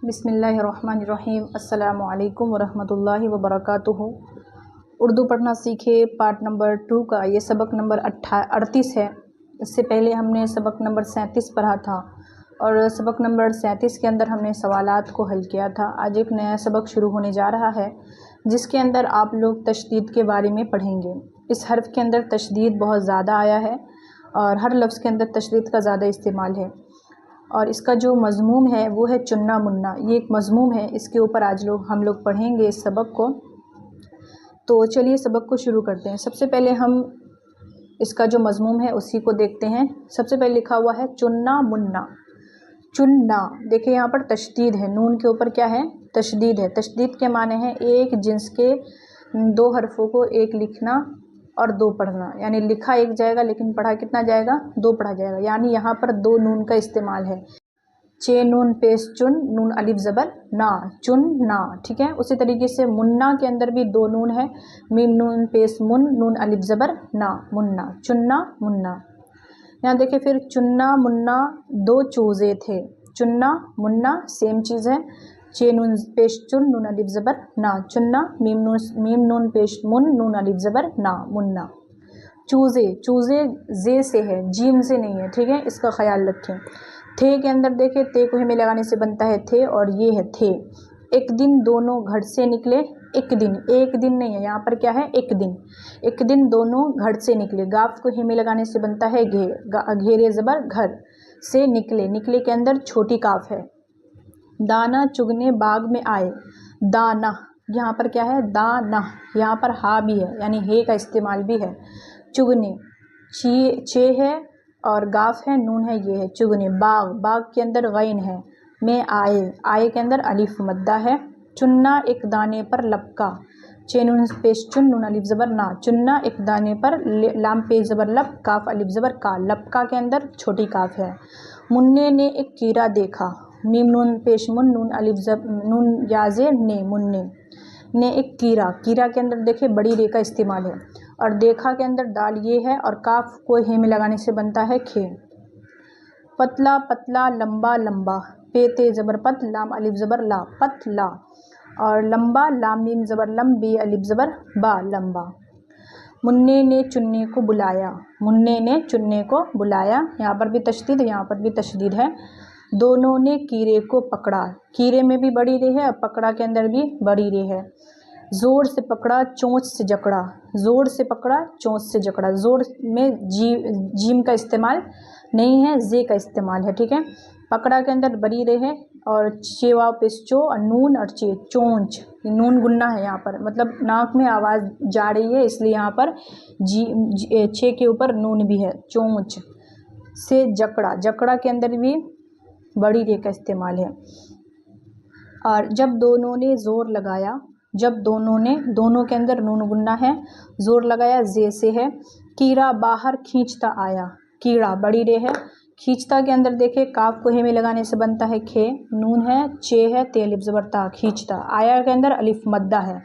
बिस्मिल्लाहिर्रहमानिर्रहीम। अस्सलामु अलैकुम वरहमतुल्लाहि वबरकातुहू। उर्दू पढ़ना सीखे पार्ट नंबर 2 का ये सबक नंबर 38 है। इससे पहले हमने सबक नंबर 37 पढ़ा था और सबक नंबर 37 के अंदर हमने सवालात को हल किया था। आज एक नया सबक शुरू होने जा रहा है जिसके अंदर आप लोग तशदीद के बारे में पढ़ेंगे। इस हर्फ के अंदर तशदीद बहुत ज़्यादा आया है और हर लफ्ज़ के अंदर तशदीद का ज़्यादा इस्तेमाल है और इसका जो मज़मूम है वो है चुन्ना मुन्ना। ये एक मज़मूम है, इसके ऊपर आज हम लोग पढ़ेंगे इस सबक को। तो चलिए सबक को शुरू करते हैं। सबसे पहले हम इसका जो मज़मूम है उसी को देखते हैं। सबसे पहले लिखा हुआ है चुन्ना मुन्ना। चुन्ना, देखिए यहाँ पर तशदीद है, नून के ऊपर क्या है, तशदीद है। तशदीद के माने हैं एक जिन्स के दो हरफों को एक लिखना और दो पढ़ना, यानी लिखा एक जाएगा लेकिन पढ़ा कितना जाएगा, दो पढ़ा जाएगा। यानी यहाँ पर दो नून का इस्तेमाल है। चे नून पेश चुन, नून अलिफ ज़बर ना, चुन ना। ठीक है, उसी तरीके से मुन्ना के अंदर भी दो नून है, मीम नून पेश मुन, नून अलिफ ज़बर ना, मुन्ना, चुन्ना मुन्ना। यहाँ देखिए फिर चुन्ना मुन्ना दो चूज़े थे। चुन्ना मुन्ना सेम चीज़ है। चे नून पेश चुन, नून अलिफ ज़बर ना, चुन्ना। मीम नून पेश मुन, नून अलिफ ज़बर ना, मुन्ना। चूज़े, चूज़े जे से है, जीम से नहीं है। ठीक है, इसका ख्याल रखें। थे के अंदर देखें, ते को हमें लगाने से बनता है थे और ये है थे। एक दिन दोनों घर से निकले, एक दिन, एक दिन नहीं है, यहाँ पर क्या है, एक दिन। एक दिन दोनों घर से निकले, गाफ को हिमे लगाने से बनता है घे, घेरे ज़बर घर से निकले। निकले के अंदर छोटी काफ है। दाना चुगने बाग में आए, दाना, यहाँ पर क्या है, दाना, यहाँ पर हा भी है यानी हे का इस्तेमाल भी है। चुगने, चे है और गाफ है, नून है, ये है चुगने। बाग, बाग के अंदर गैन है। में आए, आए के अंदर अलिफ मद्दा है। चुन्ना एक दाने पर लपका, चे नून पेश चुन, नून अलिफ ज़बर ना, चुन्ना एक दाने पर, लाम पेश ज़बर लप, काफ अलिफ ज़बर का, लपका के अंदर छोटी काफ है। मुन्ने ने एक कीड़ा देखा, मीम नून पेश मुन, नून अलिफ नून याजे ने, मुन्ने ने एक कीड़ा। कीड़ा के अंदर देखिए बड़ी रे का इस्तेमाल है और देखा के अंदर दाल ये है और काफ को हे में लगाने से बनता है खे। पतला पतला लंबा लंबा, पे ते ज़बर पत, लाम अलिफ ज़बर ला, पतला। और लंबा, लाम मीम ज़बर लम, बे अलिफ ज़बर बा, लंबा। मुन्ने ने चुन्ने को बुलाया, मुन्ने ने चुन्ने को बुलाया, यहाँ पर भी तशदीद, यहाँ पर भी तशदीद है। दोनों ने कीड़े को पकड़ा, कीड़े में भी बड़ी रे है और पकड़ा के अंदर भी बड़ी रे है। ज़ोर से पकड़ा चोंच से जकड़ा, ज़ोर से पकड़ा चोंच से जकड़ा। ज़ोर में जीम का इस्तेमाल नहीं है, जे का इस्तेमाल है। ठीक है, पकड़ा के अंदर बड़ी रे है और चेवा पेस्चो और नून और चे, चोंच, नून गुन्ना है यहाँ पर, मतलब नाक में आवाज़ जा रही है इसलिए यहाँ पर छे के ऊपर नून भी है। चोंच से जकड़ा, जकड़ा के अंदर भी बड़ी रे का इस्तेमाल है। और जब दोनों ने ज़ोर लगाया, जब दोनों ने, दोनों के अंदर नून गुन्ना है, ज़ोर लगाया जे से है। कीड़ा बाहर खींचता आया, कीड़ा बड़ी रे है। खींचता के अंदर देखे काफ को हे में लगाने से बनता है खे, नून है, चे है, ते अलिफ ज़बर ता, खींचता। आया के अंदर अलिफ मद्दा है।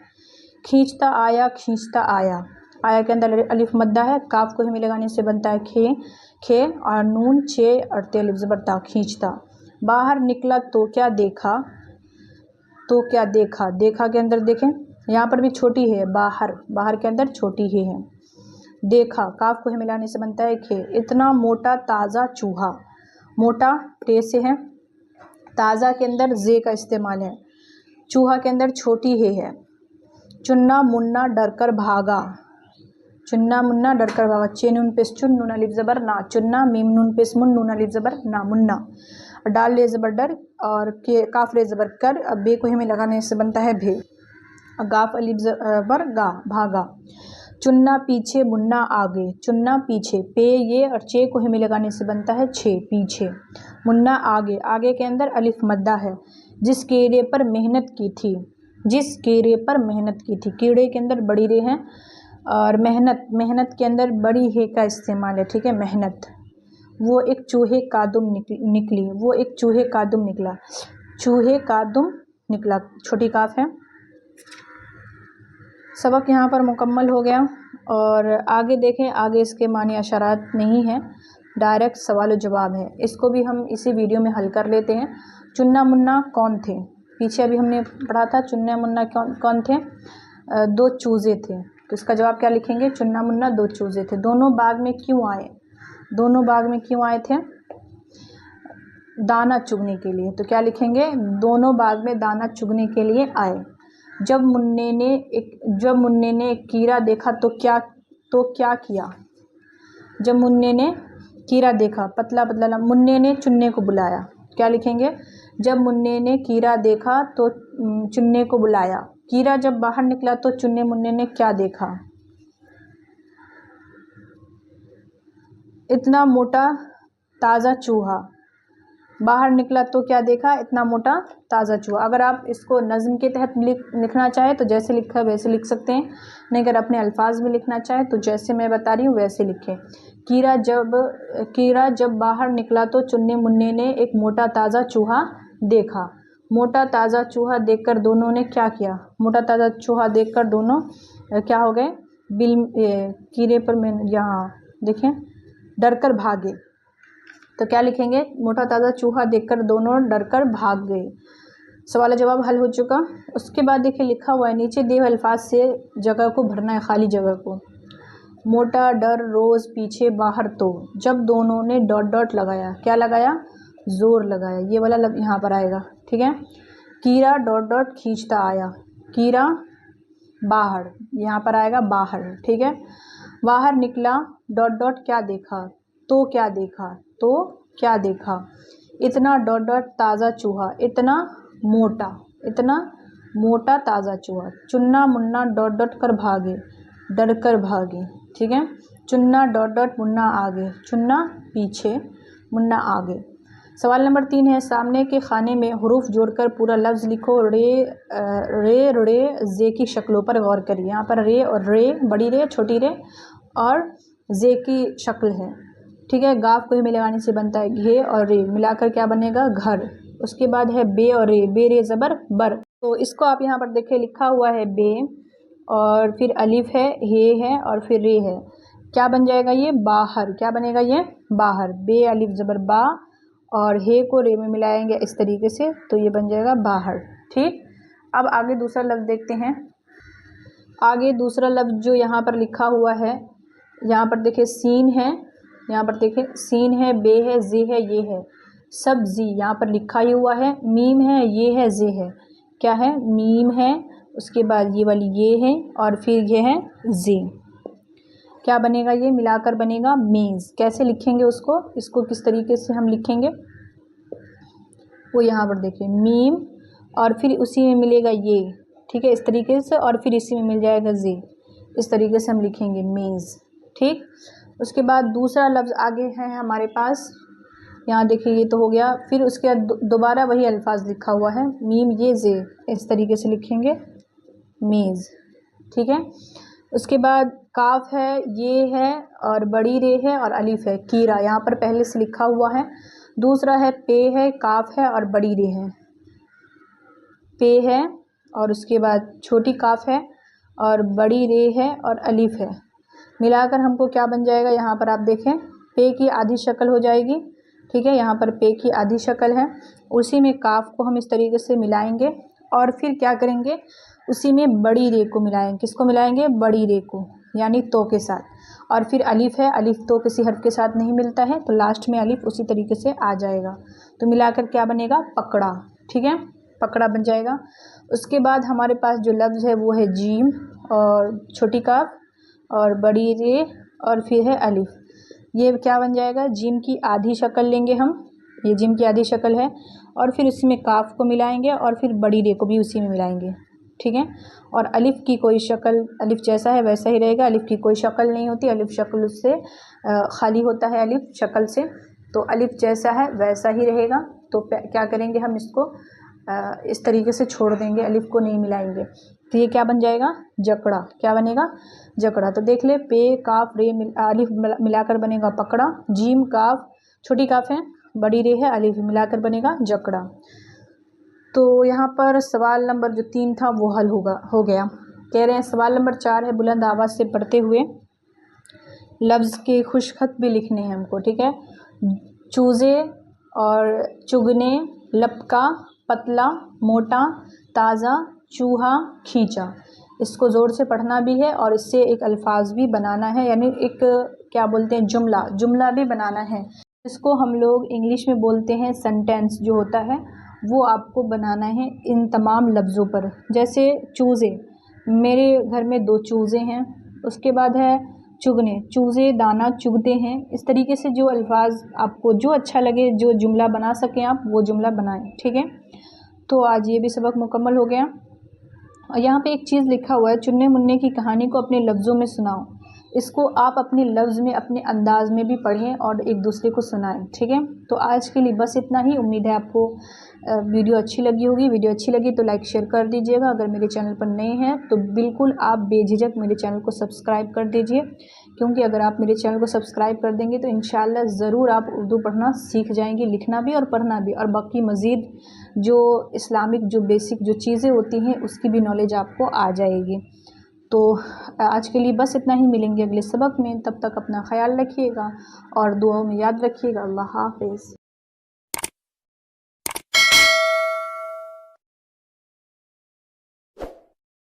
खींचता आया, खींचता आया, आया के अंदर अलिफ मद्दा है, काफ को हे में लगाने से बनता है खे, खे और नून, चे और ते अलिफ ज़बर ता, खींचता। बाहर निकला तो क्या देखा, तो क्या देखा, देखा के अंदर देखें यहाँ पर भी छोटी है, बाहर, बाहर के अंदर छोटी ही है। देखा, काफ को मिलाने से बनता है खे। इतना मोटा ताज़ा चूहा, मोटा टे से है, ताज़ा के अंदर जे का इस्तेमाल है, चूहा के अंदर छोटी है। चुन्ना मुन्ना डरकर भागा, चुन्ना मुन्ना डरकर भागा। चे नून पेश चुन, नून अलिफ ज़बर ना, चुन्ना। मीम नून पेश मुन, नून अलिफ ज़बर ना, मुन्ना। डाल ले ज़बर डर और के काफ ले ज़बर कर, अब बे को हमें लगाने से बनता है भे। गाफ अलिफ ज़बर गा, भागा। चुन्ना पीछे मुन्ना आगे, चुन्ना पीछे, पे ये और चे को हमें लगाने से बनता है छे, पीछे। मुन्ना आगे, आगे के अंदर अलिफ मद्दा है। जिस कीड़े पर मेहनत की थी, जिस कीड़े पर मेहनत की थी, कीड़े के अंदर बड़ी रे है और मेहनत, मेहनत के अंदर बड़ी हे का इस्तेमाल है। ठीक है, मेहनत। वो एक चूहे कादुम निकली, वो एक चूहे कादुम निकला, चूहे कादुम निकला, छोटी काफ है। सबक यहाँ पर मुकम्मल हो गया और आगे देखें, आगे इसके मानी अशरात नहीं है, डायरेक्ट सवाल और जवाब है। इसको भी हम इसी वीडियो में हल कर लेते हैं। चुन्ना मुन्ना कौन थे? पीछे अभी हमने पढ़ा था चुन्ना मुन्ना कौन कौन थे? दो चूजे थे। तो इसका जवाब क्या लिखेंगे? चुन्ना मुन्ना दो चूजे थे। दोनों बाग में क्यों आए? दोनों बाग में क्यों आए थे? दाना चुगने के लिए। तो क्या लिखेंगे? दोनों बाग में दाना चुगने के लिए आए। जब मुन्ने ने एक कीड़ा देखा तो क्या किया? जब मुन्ने ने कीड़ा देखा, पतला पतला, मुन्ने ने चुन्ने को बुलाया। क्या लिखेंगे? जब मुन्ने ने कीड़ा देखा तो चुन्ने को बुलाया। कीड़ा जब बाहर निकला तो चुन्ने मुन्ने ने क्या देखा? इतना मोटा ताज़ा चूहा। बाहर निकला तो क्या देखा? इतना मोटा ताज़ा चूहा। अगर आप इसको नज़्म के तहत लिखना चाहें तो जैसे लिखा है वैसे लिख सकते हैं, नहीं अगर अपने अल्फाज में लिखना चाहें तो जैसे मैं बता रही हूँ वैसे लिखें। कीड़ा जब बाहर निकला तो चुन्ने मुन्ने ने एक मोटा ताज़ा चूहा देखा। मोटा ताज़ा चूहा देखकर दोनों ने क्या किया? मोटा ताज़ा चूहा देखकर दोनों क्या हो गए? कीड़े पर मैं यहाँ देखें, डरकर भागे। तो क्या लिखेंगे? मोटा ताज़ा चूहा देखकर दोनों डरकर भाग गए। सवाल जवाब हल हो चुका। उसके बाद देखिए लिखा हुआ है नीचे दिए हुए अल्फाज से जगह को भरना है, खाली जगह को। मोटा डर रोज़ पीछे बाहर तो। जब दोनों ने डॉट डॉट लगाया, क्या लगाया? जोर लगाया। ये वाला यहाँ पर आएगा, ठीक है। कीड़ा डॉट डॉट खींचता आया। कीड़ा बाहर, यहाँ पर आएगा बाहर, ठीक है। बाहर निकला डॉट डॉट क्या देखा? तो क्या देखा? तो क्या देखा? इतना डॉट डॉट ताज़ा चूहा, इतना मोटा ताज़ा चूहा। चुन्ना मुन्ना डॉट डॉट कर भागे, डर कर भागे, ठीक है। चुन्ना डॉट डॉट मुन्ना आगे, चुन्ना पीछे मुन्ना आगे। सवाल नंबर 3 है सामने के खाने में हुरूफ जोड़कर पूरा लफ्ज़ लिखो। रे जे की शक्लों पर गौर करिए। यहाँ पर रे और रे, बड़ी रे छोटी रे और जे की शक्ल है, ठीक है। गाफ को ही में लगाने से बनता है घे और रे, मिलाकर क्या बनेगा? घर। उसके बाद है बे और रे, बे रे ज़बर बर। तो इसको आप यहाँ पर देखिए लिखा हुआ है बे और फिर अलिफ है, हे है और फिर रे है। क्या बन जाएगा ये? बाहर। क्या बनेगा ये? बाहर। बे अलिफ ज़बर बा और हे को रे में मिलाएंगे इस तरीके से तो ये बन जाएगा बाहर, ठीक। अब आगे दूसरा लफ्ज़ देखते हैं। आगे दूसरा लफ्ज़ जो यहाँ पर लिखा हुआ है, यहाँ पर देखिए सीन है, यहाँ पर देखिए सीन है, बे है, जे है, ये है, सब्जी यहाँ पर लिखा ही हुआ है। मीम है, ये है, जे है। क्या है? मीम है, उसके बाद ये वाली ये है और फिर ये है जे। क्या बनेगा? ये मिलाकर बनेगा मेज़। कैसे लिखेंगे उसको? इसको किस तरीके से हम लिखेंगे वो यहाँ पर देखिए, मीम और फिर उसी में मिलेगा ये, ठीक है, इस तरीके से, और फिर इसी में मिल जाएगा जे। इस तरीके से हम लिखेंगे मेज़, ठीक। उसके बाद दूसरा लफ्ज़ आगे है हमारे पास, यहाँ देखिए ये तो हो गया। फिर उसके बाद दोबारा वही अल्फाज लिखा हुआ है, मीम ये जे, इस तरीके से लिखेंगे मेज़, ठीक है। उसके बाद काफ है, ये है और बड़ी रे है और अलिफ है, कीड़ा यहाँ पर पहले से लिखा हुआ है। दूसरा है पे है, काफ है और बड़ी रे है, पे है और उसके बाद छोटी काफ है और बड़ी रे है और अलिफ है। मिलाकर हमको क्या बन जाएगा? यहाँ पर आप देखें पे की आधी शक्ल हो जाएगी, ठीक है। यहाँ पर पे की आधी शक्ल है, उसी में काफ को हम इस तरीके से मिलाएंगे और फिर क्या करेंगे? उसी में बड़ी रे को मिलाएंगे। किसको मिलाएंगे? बड़ी रे को, यानी तो के साथ। और फिर अलिफ है, अलिफ तो किसी हर्फ के साथ नहीं मिलता है तो लास्ट में अलिफ उसी तरीके से आ जाएगा। तो मिलाकर क्या बनेगा? पकड़ा, ठीक है, पकड़ा बन जाएगा। उसके बाद हमारे पास जो लफ्ज़ है वो है जीम और छोटी काफ और बड़ी रे और फिर है अलिफ। ये क्या बन जाएगा? जिम की आधी शक्ल लेंगे हम, ये जिम की आधी शक्ल है और फिर उसमें काफ को मिलाएंगे और फिर बड़ी रे को भी उसी में मिलाएंगे, ठीक है। और अलिफ की कोई शक्ल, अलिफ जैसा है वैसा ही रहेगा, अलिफ की कोई शक्ल नहीं होती, अलिफ शक्ल उससे खाली होता है अलिफ शक्ल से, तो अलिफ जैसा है वैसा ही रहेगा। तो क्या करेंगे हम? इसको इस तरीके से छोड़ देंगे, अलिफ को नहीं मिलाएंगे। तो ये क्या बन जाएगा? जकड़ा। क्या बनेगा? जकड़ा। तो देख ले, पे काफ रे अलिफ मिलाकर बनेगा पकड़ा, जीम काफ छोटी काफ है, बड़ी रे है, अलिफ मिलाकर बनेगा जकड़ा। तो यहाँ पर सवाल नंबर जो 3 था वो हल हो गया। कह रहे हैं सवाल नंबर 4 है बुलंद आवाज़ से पढ़ते हुए लफ्ज़ के खुशखत भी लिखने हैं हमको, ठीक है। चूज़े और चुगने लपका, पतला, मोटा, ताज़ा, चूहा, खींचा। इसको ज़ोर से पढ़ना भी है और इससे एक अल्फाज भी बनाना है, यानी एक क्या बोलते हैं जुमला भी बनाना है। इसको हम लोग इंग्लिश में बोलते हैं सेंटेंस जो होता है, वो आपको बनाना है इन तमाम लफ्ज़ों पर। जैसे चूज़े, मेरे घर में 2 चूज़े हैं। उसके बाद है चुगने, चूज़े दाना चुगते हैं। इस तरीके से जो अल्फाज आपको जो अच्छा लगे, जो जुमला बना सकें आप, वो जुमला बनाएं, ठीक है। तो आज ये भी सबक मुकम्मल हो गया। और यहाँ पे एक चीज़ लिखा हुआ है, चुन्ने मुन्ने की कहानी को अपने लफ्ज़ों में सुनाओ। इसको आप अपने लफ्ज़ में, अपने अंदाज़ में भी पढ़ें और एक दूसरे को सुनाएं, ठीक है। तो आज के लिए बस इतना ही। उम्मीद है आपको वीडियो अच्छी लगी होगी। वीडियो अच्छी लगी तो लाइक शेयर कर दीजिएगा। अगर मेरे चैनल पर नए हैं तो बिल्कुल आप बेझिझक मेरे चैनल को सब्सक्राइब कर दीजिए, क्योंकि अगर आप मेरे चैनल को सब्सक्राइब कर देंगे तो इंशाल्लाह ज़रूर आप उर्दू पढ़ना सीख जाएंगे, लिखना भी और पढ़ना भी, और बाकी मज़ीद जो इस्लामिक जो बेसिक जो चीज़ें होती हैं उसकी भी नॉलेज आपको आ जाएगी। तो आज के लिए बस इतना ही। मिलेंगे अगले सबक में, तब तक अपना ख्याल रखिएगा और दुआओं में याद रखिएगा। अल्लाह हाफ़िज़।